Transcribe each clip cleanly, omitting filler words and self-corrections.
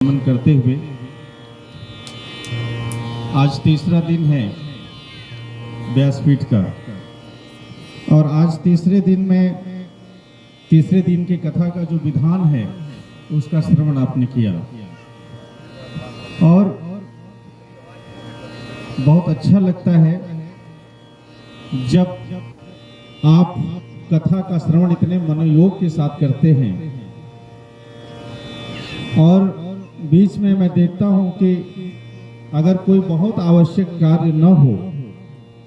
मन करते हुए आज तीसरा दिन है व्यासपीठ का और आज तीसरे दिन की कथा का जो विधान है उसका श्रवण आपने किया और बहुत अच्छा लगता है जब आप कथा का श्रवण इतने मनोयोग के साथ करते हैं। और बीच में मैं देखता हूं कि अगर कोई बहुत आवश्यक कार्य न हो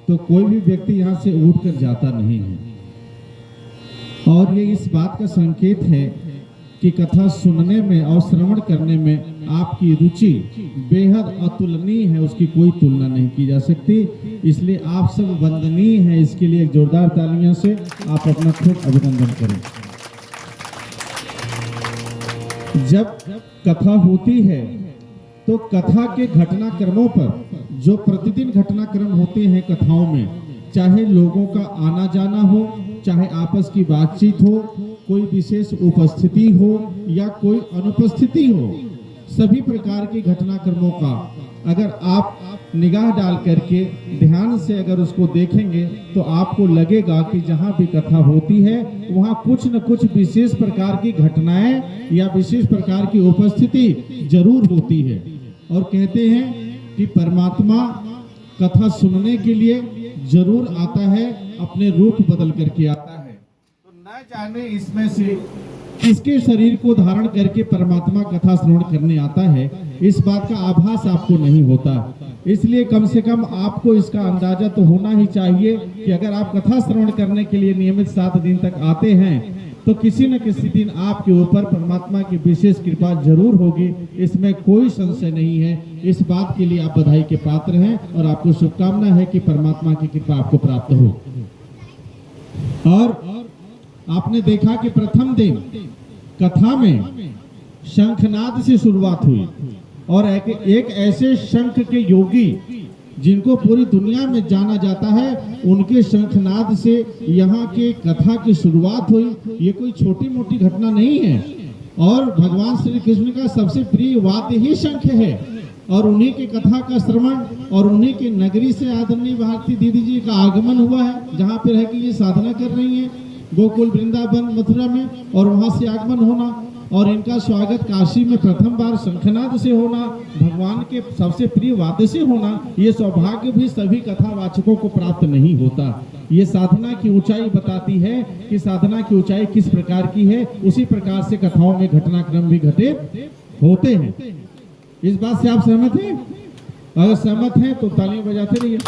तो कोई भी व्यक्ति यहां से उठकर जाता नहीं है। और ये इस बात का संकेत है कि कथा सुनने में और श्रवण करने में आपकी रुचि बेहद अतुलनीय है, उसकी कोई तुलना नहीं की जा सकती। इसलिए आप सब वंदनीय हैं, इसके लिए एक जोरदार तालियों से आप अपना खुद अभिनंदन करें। जब कथा होती है तो कथा के घटनाक्रमों पर जो प्रतिदिन घटनाक्रम होते हैं कथाओं में, चाहे लोगों का आना जाना हो, चाहे आपस की बातचीत हो, कोई विशेष उपस्थिति हो या कोई अनुपस्थिति हो, सभी प्रकार के घटनाक्रमों का अगर आप निगाह डाल करके ध्यान से अगर उसको देखेंगे तो आपको लगेगा कि जहाँ भी कथा होती है वहाँ कुछ न कुछ विशेष प्रकार की घटनाएं या विशेष प्रकार की उपस्थिति जरूर होती है। और कहते हैं कि परमात्मा कथा सुनने के लिए जरूर आता है, अपने रूप बदल करके आता है। तो न जाने इसमें से किसके शरीर को धारण करके परमात्मा कथा श्रवण करने आता है, इस बात का आभास आपको नहीं होता। इसलिए कम से कम आपको इसका अंदाजा तो होना ही चाहिए कि अगर आप कथा श्रवण करने के लिए नियमित 7 दिन तक आते हैं तो किसी न किसी दिन आपके ऊपर परमात्मा की विशेष कृपा जरूर होगी, इसमें कोई संशय नहीं है। इस बात के लिए आप बधाई के पात्र हैं और आपको शुभकामना है कि परमात्मा की कृपा आपको प्राप्त हो। और आपने देखा कि प्रथम दिन कथा में शंखनाद से शुरुआत हुई और एक ऐसे शंख के योगी जिनको पूरी दुनिया में जाना जाता है, उनके शंखनाद से यहाँ के कथा की शुरुआत हुई। ये कोई छोटी मोटी घटना नहीं है और भगवान श्री कृष्ण का सबसे प्रिय वाद्य ही शंख है। और उन्हीं के कथा का श्रवण और उन्हीं के नगरी से आदरणीय भारती दीदी जी का आगमन हुआ है, जहाँ पे रह के ये साधना कर रही है गोकुल वृंदावन मथुरा में, और वहां से आगमन होना और इनका स्वागत काशी में प्रथम बार शंखनाद से होना, भगवान के सबसे प्रिय वाद्य से होना, ये सौभाग्य भी सभी कथावाचकों को प्राप्त नहीं होता। ये साधना की ऊंचाई बताती है कि साधना की ऊंचाई किस प्रकार की है। उसी प्रकार से कथाओं में घटनाक्रम भी घटित होते हैं। इस बात से आप सहमत हैं? अगर सहमत हैं तो तालियां बजाते रहिए।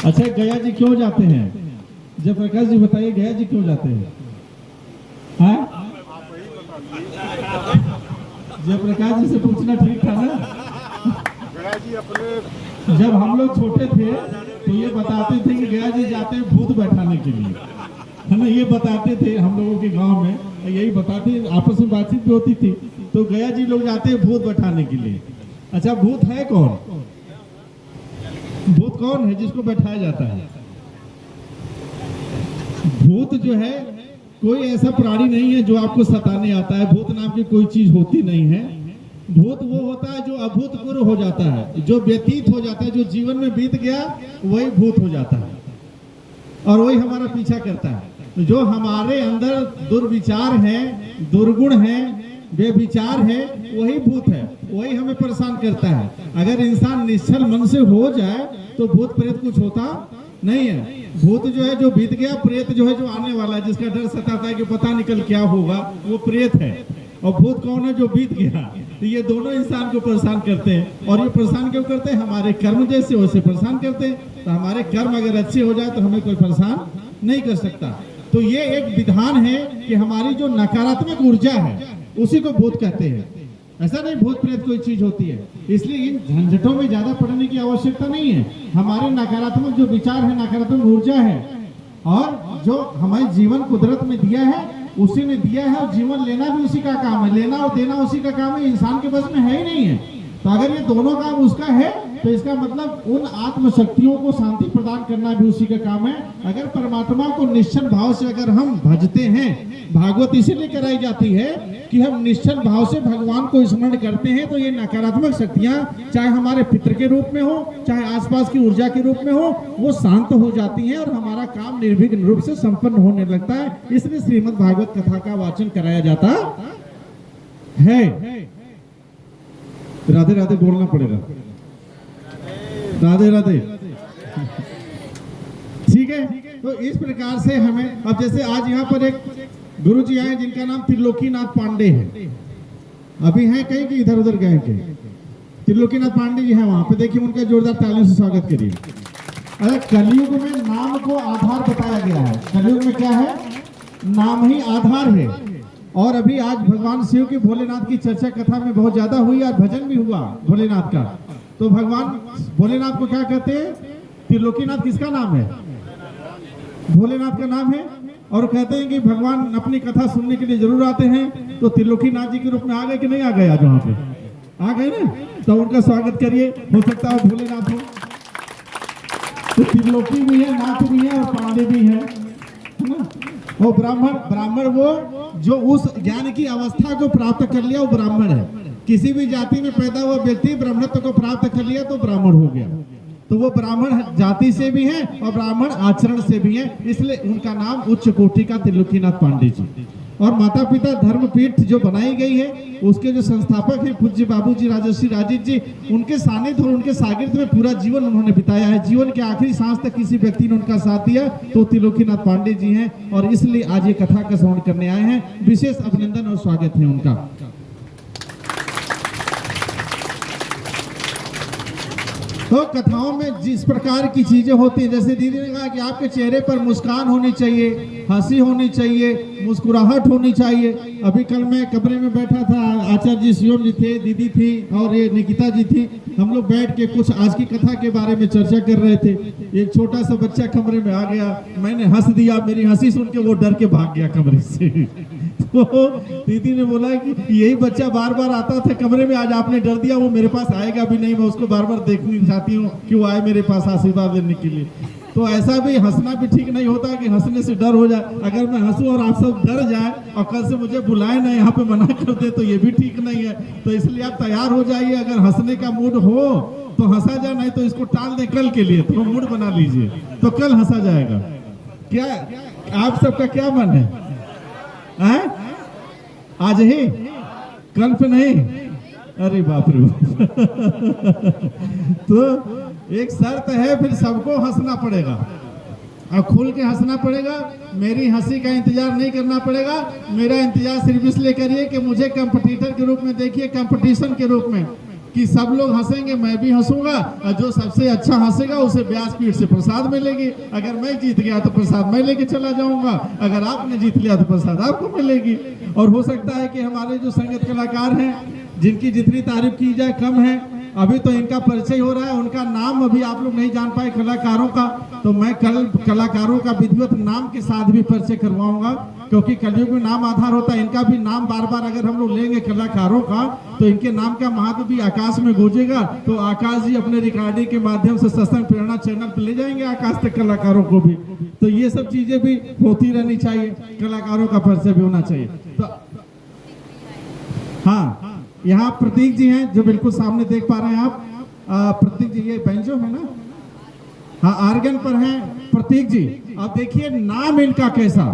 अच्छा, गया जी क्यों जाते हैं? जयप्रकाश जी बताइए, गया जी क्यों जाते हैं? जयप्रकाश जी से पूछना ठीक था ना? गया जी अपने जब हम लोग छोटे थे तो ये बताते थे कि गया जी जाते हैं भूत बैठाने के लिए, है ना? ये बताते थे हम लोगों के गांव में, यही बताते, आपस में बातचीत भी होती थी। तो गया जी लोग जाते हैं भूत बैठाने के लिए। अच्छा, भूत है कौन? भूत कौन है जिसको बैठाया जाता है? भूत जो है कोई ऐसा प्राणी नहीं है जो आपको सताने आता है। भूत नाम की कोई चीज होती नहीं है। भूत वो होता है जो अभूतपूर्व हो जाता है, जो व्यतीत हो जाता है, जो जीवन में बीत गया वही भूत हो जाता है और वही हमारा पीछा करता है। जो हमारे अंदर दुर्विचार है, दुर्गुण है, बेविचार है, वही भूत है, वही हमें परेशान करता है। अगर इंसान निश्चल मन से हो जाए तो भूत प्रेत कुछ होता नहीं है। भूत जो है जो बीत गया, प्रेत जो है जो आने वाला है, जिसका डर सताता है कि पता निकल क्या होगा, वो प्रेत है। और भूत कौन है? जो बीत गया। तो ये दोनों इंसान को परेशान करते हैं। और ये परेशान क्यों करते हैं? हमारे कर्म जैसे वैसे परेशान करते हैं। तो हमारे कर्म अगर अच्छे हो जाए तो हमें कोई परेशान नहीं कर सकता। तो ये एक विधान है कि हमारी जो नकारात्मक ऊर्जा है उसी को भूत कहते हैं। ऐसा नहीं भूत प्रेत कोई चीज होती है। इसलिए इन झंझटों में ज्यादा पड़ने की आवश्यकता नहीं है। हमारे नकारात्मक जो विचार है, नकारात्मक ऊर्जा है, और जो हमारे जीवन कुदरत में दिया है उसी ने दिया है, और जीवन लेना भी उसी का काम है, लेना और देना उसी का काम है। इंसान के बस में है ही नहीं है। तो अगर ये दोनों काम उसका है तो इसका मतलब उन आत्म शक्तियों को शांति प्रदान करना भी उसी का काम है। अगर परमात्मा को निश्चल भाव से अगर हम भजते हैं, भागवत इसीलिए कराई जाती है कि हम निश्चल भाव से भगवान को स्मरण करते हैं, तो ये नकारात्मक शक्तियां चाहे हमारे पितृ के रूप में हो, चाहे आसपास की ऊर्जा के रूप में हो, वो शांत हो जाती हैं और हमारा काम निर्विघ्न रूप से संपन्न होने लगता है। इसलिए श्रीमद् भागवत कथा का वाचन कराया जाता है। राधे राधे बोलना पड़ेगा, राधे राधे। ठीक है, तो इस प्रकार से हमें, अब जैसे आज यहाँ पर एक गुरु जी आए जिनका नाम त्रिलोकीनाथ पांडे है, अभी हैं कहीं कि इधर उधर गए थे? त्रिलोकीनाथ पांडे जी हैं वहां पे, देखिए उनका जोरदार तालियों से स्वागत करिए। अरे कलयुग में नाम को आधार बताया गया है। कलयुग में क्या है? नाम ही आधार है। और अभी आज भगवान शिव की भोलेनाथ की चर्चा कथा में बहुत ज्यादा हुई और भजन भी हुआ भोलेनाथ का। तो भगवान भोलेनाथ को क्या कहते हैं? त्रिलोकीनाथ किसका नाम है? भोलेनाथ का नाम है। और कहते हैं कि भगवान अपनी कथा सुनने के लिए जरूर आते हैं। तो त्रिलोकीनाथ जी के रूप में आ गए कि नहीं आ गए? आज वहां पे आ गए ना, तो उनका स्वागत करिए। हो सकता है भोलेनाथ हो, तो त्रिलोकी भी है, नाथ भी है और पांडे भी है ना। वो ब्राह्मण वो जो उस ज्ञान की अवस्था को प्राप्त कर लिया वो ब्राह्मण है। किसी भी जाति में पैदा हुआ व्यक्ति ब्राह्मणत्व को प्राप्त कर लिया तो ब्राह्मण हो गया। तो वो ब्राह्मण जाति से भी है और ब्राह्मण आचरण से भी है, इसलिए उनका नाम उच्च कोटि का त्रिलोकीनाथ पांडे जी। और माता पिता धर्मपीठ जो बनाई गई है उसके जो संस्थापक हैं पूज्य बाबूजी राजर्षि राजीव जी, उनके सानिध्य और उनके सागिर्द में पूरा जीवन उन्होंने बिताया है। जीवन के आखिरी सांस तक किसी व्यक्ति ने उनका साथ दिया तो त्रिलोकीनाथ पांडे जी हैं, और इसलिए आज ये कथा का श्रवण करने आए हैं। विशेष अभिनंदन और स्वागत है उनका। तो कथाओं में जिस प्रकार की चीजें होती हैं, जैसे दीदी ने कहा कि आपके चेहरे पर मुस्कान होनी चाहिए, हंसी होनी चाहिए, मुस्कुराहट होनी चाहिए। अभी कल मैं कमरे में बैठा था, आचार्य जी शिवम जी थे, दीदी थी और ये निकिता जी थी। हम लोग बैठ के कुछ आज की कथा के बारे में चर्चा कर रहे थे। एक छोटा सा बच्चा कमरे में आ गया, मैंने हंस दिया, मेरी हंसी सुन के वो डर के भाग गया कमरे से। तो दीदी ने बोला कि यही बच्चा बार बार आता था कमरे में, आज आपने डर दिया, वो मेरे पास आएगा भी नहीं। मैं उसको बार बार देखनी चाहती हूँ कि वो आए मेरे पास आशीर्वाद देने के लिए। तो ऐसा भी हंसना भी ठीक नहीं होता कि हंसने से डर हो जाए। अगर मैं हंसूं और आप सब डर जाए और कल से मुझे बुलाए ना, यहाँ पे मना कर दे, तो ये भी ठीक नहीं है। तो इसलिए आप तैयार हो जाइए। अगर हंसने का मूड हो तो हंसा जाए, नहीं तो इसको टाल दे कल के लिए, तो मूड बना लीजिए, तो कल हंसा जाएगा। क्या आप सबका क्या मन है? आज ही, कल पे नहीं? अरे बाप रे। तो एक शर्त है, फिर सबको हंसना पड़ेगा और खुल के हंसना पड़ेगा। मेरी हंसी का इंतजार नहीं करना पड़ेगा। मेरा इंतजार सिर्फ इसलिए करिए कि मुझे कंपटीटर के रूप में देखिए, कंपटीशन के रूप में, कि सब लोग हंसेंगे, मैं भी हंसूंगा, और जो सबसे अच्छा हंसेगा उसे व्यासपीठ से प्रसाद मिलेगी। अगर मैं जीत गया तो प्रसाद मैं लेके चला जाऊंगा, अगर आपने जीत लिया तो प्रसाद आपको मिलेगी। और हो सकता है कि हमारे जो संगीत कलाकार हैं, जिनकी जितनी तारीफ की जाए कम है। अभी तो इनका परिचय हो रहा है, उनका नाम अभी आप लोग नहीं जान पाए कलाकारों का, तो मैं कल कलाकारों का विधिवत नाम के साथ भी परिचय करवाऊंगा, क्योंकि कलयुग में नाम आधार होता है। इनका भी नाम बार बार अगर हम लोग लेंगे कलाकारों का, तो इनके नाम का महत्व भी आकाश में गूंजेगा। तो आकाश जी अपने रिकॉर्डिंग के माध्यम से सत्संग प्रेरणा चैनल पर ले जाएंगे आकाश तक कलाकारों को भी। तो ये सब चीजें भी होती रहनी चाहिए, कलाकारों का परिचय भी होना चाहिए। तो हाँ, यहाँ प्रतीक जी हैं जो बिल्कुल सामने देख पा रहे हैं आप। प्रतीक जी, ये बैंजो है ना? हाँ, आर्गन पर हैं प्रतीक जी। अब देखिए नाम इनका कैसा,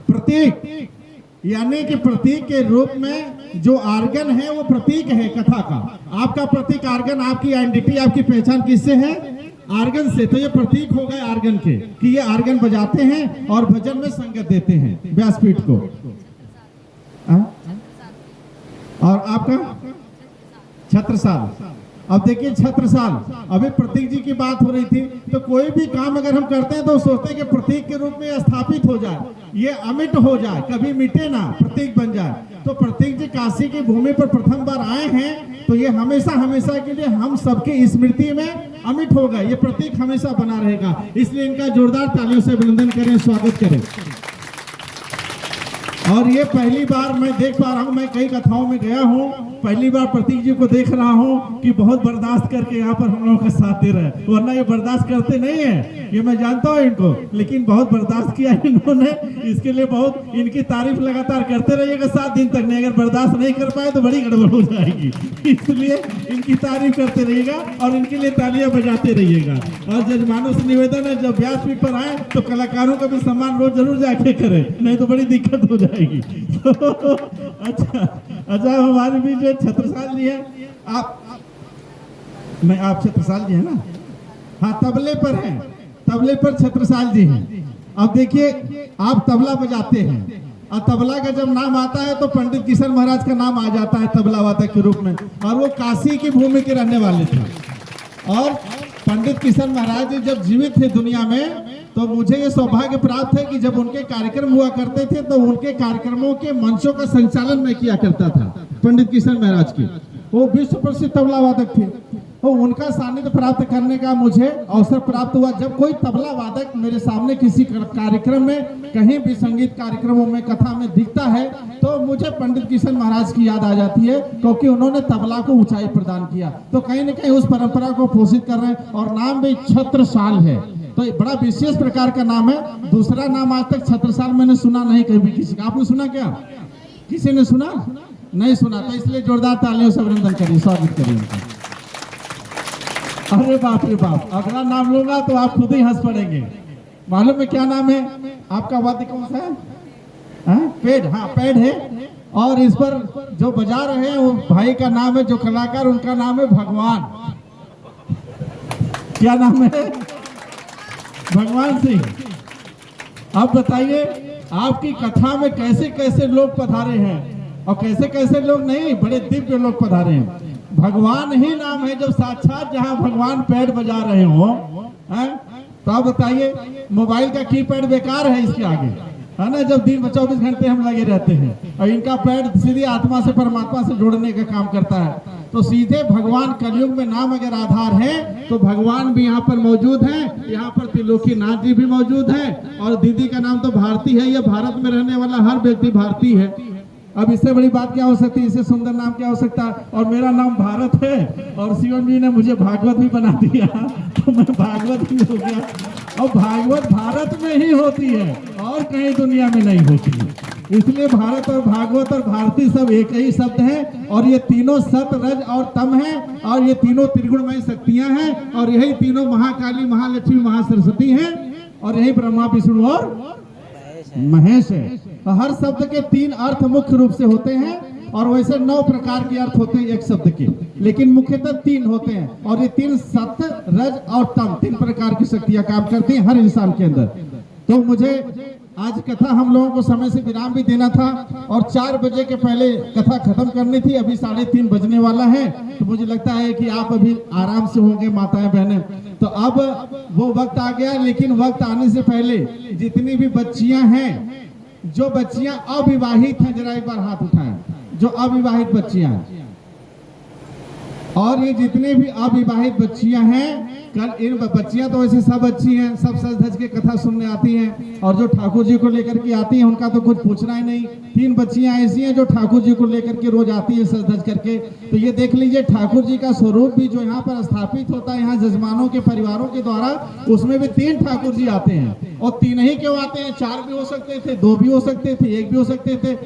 प्रतीक, यानी कि प्रतीक के रूप में जो आर्गन है वो प्रतीक है कथा का। आपका प्रतीक आर्गन, आपकी आइडेंटिटी, आपकी पहचान किससे है? आर्गन से। तो ये प्रतीक हो गए आर्गन के, कि ये आर्गन बजाते हैं और भजन में संगत देते हैं व्यासपीठ को। और आपका छत्रसाल। अब देखिए छत्रसाल, अभी प्रतीक जी की बात हो रही थी। तो कोई भी काम अगर हम करते हैं तो सोचते हैं कि प्रतीक के रूप में स्थापित हो जाए, ये अमिट हो जाए, कभी मिटे ना, प्रतीक बन जाए। तो प्रतीक जी काशी की भूमि पर प्रथम बार आए हैं, तो ये हमेशा हमेशा के लिए हम सबकी स्मृति में अमिट हो गए। ये प्रतीक हमेशा बना रहेगा, इसलिए इनका जोरदार तालियों से अभिनंदन करें, स्वागत करें। और ये पहली बार मैं देख पा रहा हूँ, मैं कई कथाओं में गया हूँ पहली बार प्रतीक जी को देख रहा हूँ कि बहुत बर्दाश्त करके यहाँ पर हम लोगों का साथ दे रहे हैं, वरना ये बर्दाश्त करते नहीं है, ये मैं जानता हूँ इनको, लेकिन बहुत बर्दाश्त किया इन्होंने। इसके लिए बहुत इनकी तारीफ लगातार करते रहिएगा 7 दिन तक, नहीं अगर बर्दाश्त नहीं कर पाए तो बड़ी गड़बड़ हो जाएगी, इसलिए इनकी तारीफ करते रहिएगा और इनके लिए तालियां बजाते रहिएगा। और जजमानों से निवेदन है जब व्यासपीठ पर आए तो कलाकारों का भी सम्मान रोज जरूर जाके करें, नहीं तो बड़ी दिक्कत हो जाएगी। अच्छा हमारे बीच जो छत्रसाल जी है, आप छत्रसाल जी है ना, हाँ तबले पर हैं, तबले पर छत्रसाल जी हैं। अब देखिए आप तबला बजाते हैं और तबला का जब नाम आता है तो पंडित किशन महाराज का नाम आ जाता है तबला वादक के रूप में, और वो काशी की भूमि के रहने वाले थे। और पंडित किशन महाराज जी जब जीवित थे दुनिया में तो मुझे ये सौभाग्य प्राप्त है कि जब उनके कार्यक्रम हुआ करते थे तो उनके कार्यक्रमों के मंचों का संचालन मैं किया करता था। पंडित किशन महाराज की वो विश्व प्रसिद्ध तबला वादक थे, तो उनका सानिध्य प्राप्त करने का मुझे अवसर प्राप्त हुआ। जब कोई तबला वादक मेरे सामने किसी कार्यक्रम में, कहीं भी संगीत कार्यक्रमों में, कथा में दिखता है तो मुझे पंडित किशन महाराज की याद आ जाती है, क्योंकि उन्होंने तबला को ऊंचाई प्रदान किया। तो कहीं न कहीं उस परंपरा को पोषित कर रहे हैं, और नाम भी छत्रसाल है, तो ये बड़ा विशेष प्रकार का नाम है। दूसरा नाम आज तक छत्रसाल मैंने सुना नहीं कभी किसी का। आपने सुना क्या? किसी ने सुना? नहीं सुना, तो इसलिए जोरदार तालियों से अभिनंदन करिए, स्वागत करिए उनका। अरे बाप रे बाप, अगला नाम लूंगा तो आप खुद ही हंस पड़ेंगे। मालूम है क्या नाम है आपका? वाद्य कौन सा है? पेड़, हाँ पेड़ है। और इस पर जो बजा रहे हैं वो भाई का नाम है, जो कलाकार उनका नाम है भगवान। क्या नाम है? भगवान सिंह। अब बताइए आपकी कथा में कैसे कैसे लोग पधारे हैं, और कैसे कैसे लोग नहीं, बड़े दिव्य लोग पधारे हैं। भगवान ही नाम है, जब साक्षात जहां भगवान पैड बजा रहे हो, तो आप बताइए मोबाइल का कीपैड बेकार है इसके आगे, है ना, जब दिन 24 घंटे हम लगे रहते हैं, और इनका पैड सीधी आत्मा से परमात्मा से जोड़ने का काम करता है। तो सीधे भगवान, कलयुग में नाम अगर आधार है तो भगवान भी यहाँ पर मौजूद है। यहाँ पर त्रिलोकीनाथ जी भी मौजूद है, और दीदी का नाम तो भारती है, यह भारत में रहने वाला हर व्यक्ति भारती है। अब इससे बड़ी बात क्या हो सकती है, इससे सुंदर नाम क्या हो सकता है? और मेरा नाम भारत है, और शिवन जी ने मुझे भागवत भी बना दिया, तो मैं भागवत भी हो गया। और भागवत भारत में ही होती है और कहीं दुनिया में नहीं होती है, इसलिए भारत और भागवत और भारती सब एक ही शब्द है। और ये तीनों सत, रज और तम है, और ये तीनों त्रिगुणमय शक्तियां हैं, और यही तीनों महाकाली, महालक्ष्मी, महासरस्वती हैं, और यही ब्रह्मा, विष्णु और महेश है। तो हर शब्द के 3 अर्थ मुख्य रूप से होते हैं, और वैसे 9 प्रकार के अर्थ होते हैं एक शब्द के, लेकिन मुख्यतः 3 होते हैं। और ये 3 सत, रज और तम, 3 प्रकार की शक्तियां काम करती हैं हर इंसान के अंदर। तो मुझे आज कथा हम लोगों को समय से विराम भी देना था, और 4 बजे के पहले कथा खत्म करनी थी। अभी 3:30 बजने वाला है, तो मुझे लगता है कि आप अभी आराम से होंगे माताएं बहनें। तो अब वो वक्त आ गया, लेकिन वक्त आने से पहले जितनी भी बच्चियां हैं, जो बच्चियां अविवाहित हैं, जरा एक बार हाथ उठाएं, जो अविवाहित बच्चियां हैं। और ये जितने भी अविवाहित बच्चियां हैं, कल इन बच्चियां तो वैसे सब अच्छी हैं, सब सज धज के कथा सुनने आती हैं, और जो ठाकुर जी को लेकर के आती हैं उनका तो कुछ पूछना ही नहीं। 3 बच्चियां ऐसी हैं जो ठाकुर जी को लेकर के रोज आती है सज धज करके। तो ये देख लीजिए ठाकुर जी का स्वरूप भी जो यहाँ पर स्थापित होता है, यहाँ जजमानों के परिवारों के द्वारा, उसमें भी 3 ठाकुर जी आते हैं। और 3 ही क्यों आते हैं? 4 भी हो सकते थे, 2 भी हो सकते थे, 1 भी हो सकते थे।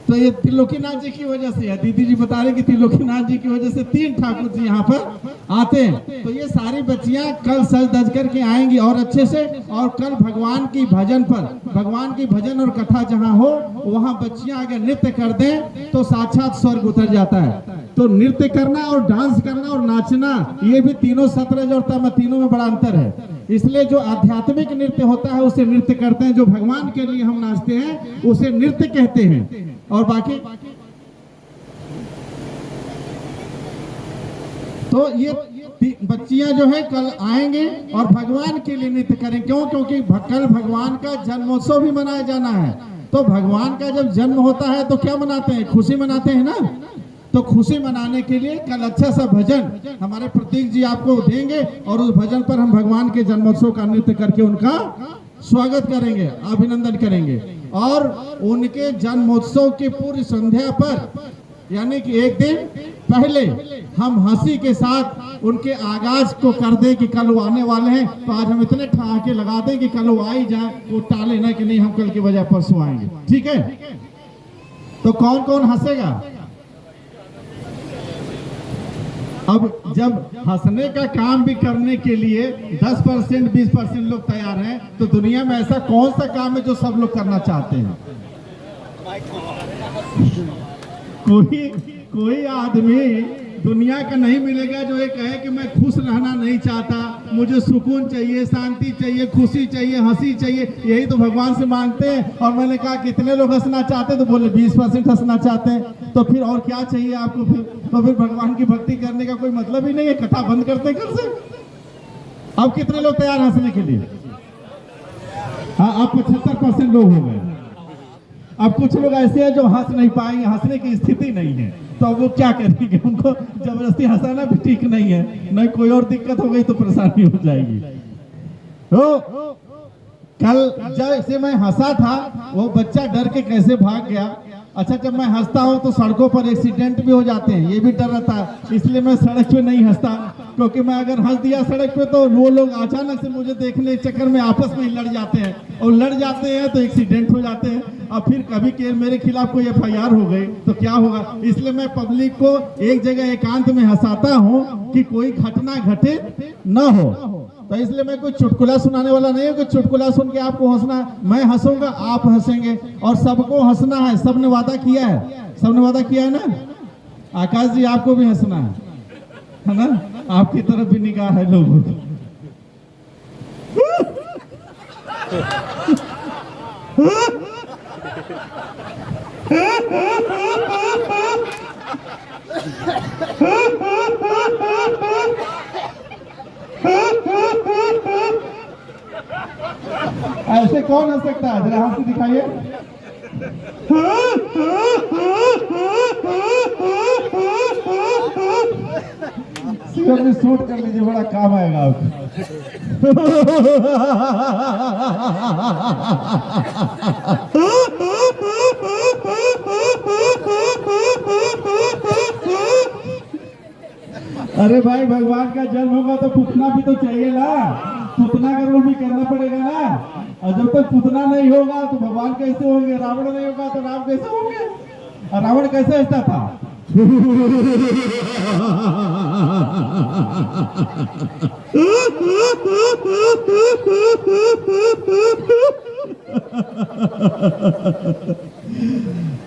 तो ये त्रिलोकीनाथ जी की वजह से है, दीदी जी बता रहे कि त्रिलोकीनाथ जी की वजह से 3 ठाकुर जी यहाँ पर आते हैं। तो ये सारी बच्चियां कल सज धज करके आएंगी और अच्छे से, और कल भगवान की भजन पर, भगवान की भजन और कथा जहाँ हो वहाँ बच्चियां अगर नृत्य कर दें तो साक्षात स्वर्ग उतर जाता है। तो नृत्य करना और डांस करना और नाचना, ये भी तीनों सतरज और तम, तीनों में बड़ा अंतर है। इसलिए जो आध्यात्मिक नृत्य होता है उसे नृत्य करते हैं, जो भगवान के लिए हम नाचते हैं उसे नृत्य कहते हैं। और बाकी तो ये बच्चियां जो है कल आएंगे और भगवान के लिए नृत्य करें। क्यों? क्योंकि कल भगवान का जन्मोत्सव भी मनाया जाना है। तो भगवान का जब जन्म होता है तो क्या मनाते हैं? खुशी मनाते हैं ना। तो खुशी मनाने के लिए कल अच्छा सा भजन हमारे प्रतीक जी आपको देंगे, और उस भजन पर हम भगवान के जन्मोत्सव का नृत्य करके उनका स्वागत करेंगे, अभिनंदन करेंगे। और उनके जन्मोत्सव की पूरी संध्या पर यानी कि एक दिन पहले हम हंसी के साथ उनके आगाज को कर दें कि कल वो आने वाले हैं, तो आज हम इतने ठहाके लगा दें कि कल वो आ ही जाए, वो टाले ना कि नहीं हम कल के बजाय परसों आएंगे। ठीक है, तो कौन कौन हंसेगा? अब जब हंसने का काम भी करने के लिए 10% 20% लोग तैयार हैं, तो दुनिया में ऐसा कौन सा काम है जो सब लोग करना चाहते हैं? कोई आदमी दुनिया का नहीं मिलेगा जो ये कहे कि मैं खुश रहना नहीं चाहता, मुझे सुकून चाहिए, शांति चाहिए, खुशी चाहिए, हंसी चाहिए। यही तो भगवान से मांगते हैं। और मैंने कहा कितने लोग हंसना चाहते हैं, तो बोले 20% हंसना चाहते हैं। तो फिर और क्या चाहिए आपको? फिर भगवान की भक्ति करने का कोई मतलब ही नहीं है। कथा बंद करते कल से। अब कितने लोग तैयार हंसने के लिए? हाँ, अब 75% लोग हो गए। अब कुछ लोग ऐसे हैं जो हंस नहीं पाएंगे, हंसने की स्थिति नहीं है, तो अब वो क्या करेंगे? उनको जबरदस्ती हंसाना भी ठीक नहीं है। नहीं कोई और दिक्कत हो गई तो परेशानी हो जाएगी। तो कल जैसे मैं हंसा था, वो बच्चा डर के कैसे भाग गया। अच्छा, जब मैं हंसता हूँ तो सड़कों पर एक्सीडेंट भी हो जाते हैं, ये भी डर रहता है। इसलिए मैं सड़क पे नहीं हंसता, क्योंकि मैं अगर हंस दिया सड़क पे तो वो लोग अचानक से मुझे देखने के चक्कर में आपस में ही लड़ जाते हैं, और लड़ जाते हैं तो एक्सीडेंट हो जाते हैं। और फिर कभी के मेरे खिलाफ कोई FIR हो गई तो क्या होगा? इसलिए मैं पब्लिक को एक जगह एकांत में हंसाता हूँ कि कोई घटना घटे न हो। तो इसलिए मैं कोई चुटकुला सुनाने वाला नहीं हूँ कि चुटकुला सुन के आपको हंसना है। मैं हंसूंगा, आप हंसेंगे, और सबको हंसना है। सबने वादा किया है, सबने वादा किया है ना। आकाश जी, आपको भी हंसना है ना? आपकी तरफ भी निगाह है लोगों की। ऐसे कौन हंस सकता है? जरा हंस के दिखाइए। सिर में सूट कर लीजिए, बड़ा काम आएगा आपको। अरे भाई, भगवान का जन्म होगा तो पूतना भी तो चाहिए ना। पूतना का रोल भी करना पड़ेगा ना। और जब तक पूतना नहीं होगा तो भगवान कैसे होंगे? रावण नहीं होगा तो राम कैसे होंगे? और रावण कैसे हंसता था?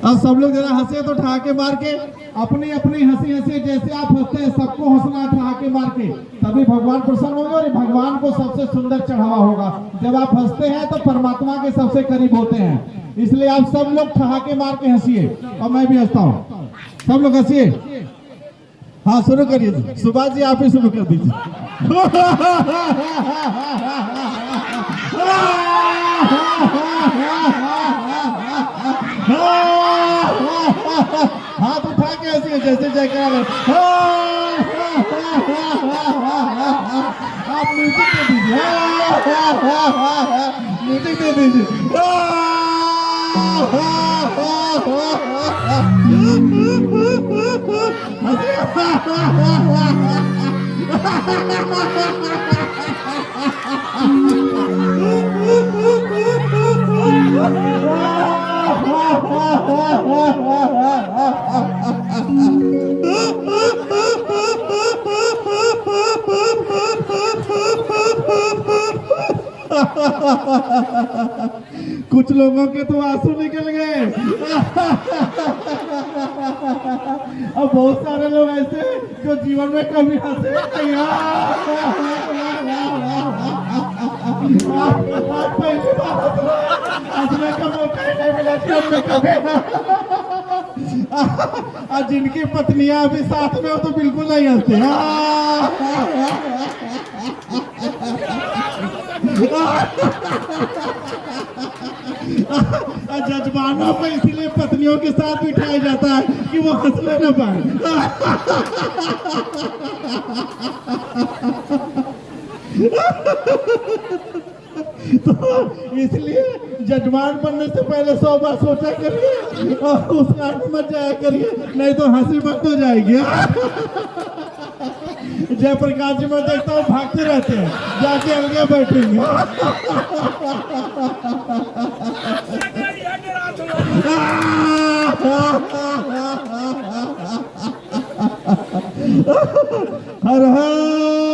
अब सब लोग जरा हंसे तो ठहाके मार के, अपनी अपनी हंसी हंसी। जैसे आप हंसते हैं सबको हंसना है ठहाके मार के, तभी भगवान प्रसन्न होंगे और भगवान को सबसे सुंदर चढ़ावा होगा। जब आप हंसते हैं तो परमात्मा के सबसे करीब होते हैं। इसलिए आप सब लोग ठहाके मार के हंसिए, और मैं भी हंसता हूँ। सब लोग हंसिए। हाँ, शुरू करिए। सुभाष जी, आप ही शुरू कर दीजिए। हाथ उठा के हंसिए जैसे जयकारा। आप म्यूजिक दे दीजिए, म्यूजिक दे दीजिए। कुछ लोगों के तो आंसू निकल गए। अब बहुत सारे लोग ऐसे जो जीवन में कभी हंसे नहीं। पहली बार हंसने का मौका ही नहीं मिला जीवन में कभी। और जिनकी पत्नियां अभी साथ में हो तो बिल्कुल नहीं हंसते। जजमानों को इसलिए पत्नियों के साथ बिठाया जाता है कि वो हंसने न पाए। तो इसलिए जजमान बनने से पहले 100 बार सोचा करिए और उसका आगे मत जाया करिए, नहीं तो हंसी बंद हो जाएगी। जयप्रकाश जी मैं देखता हूँ भागते रहते हैं, जाके अलगे बैठेंगे। हर हर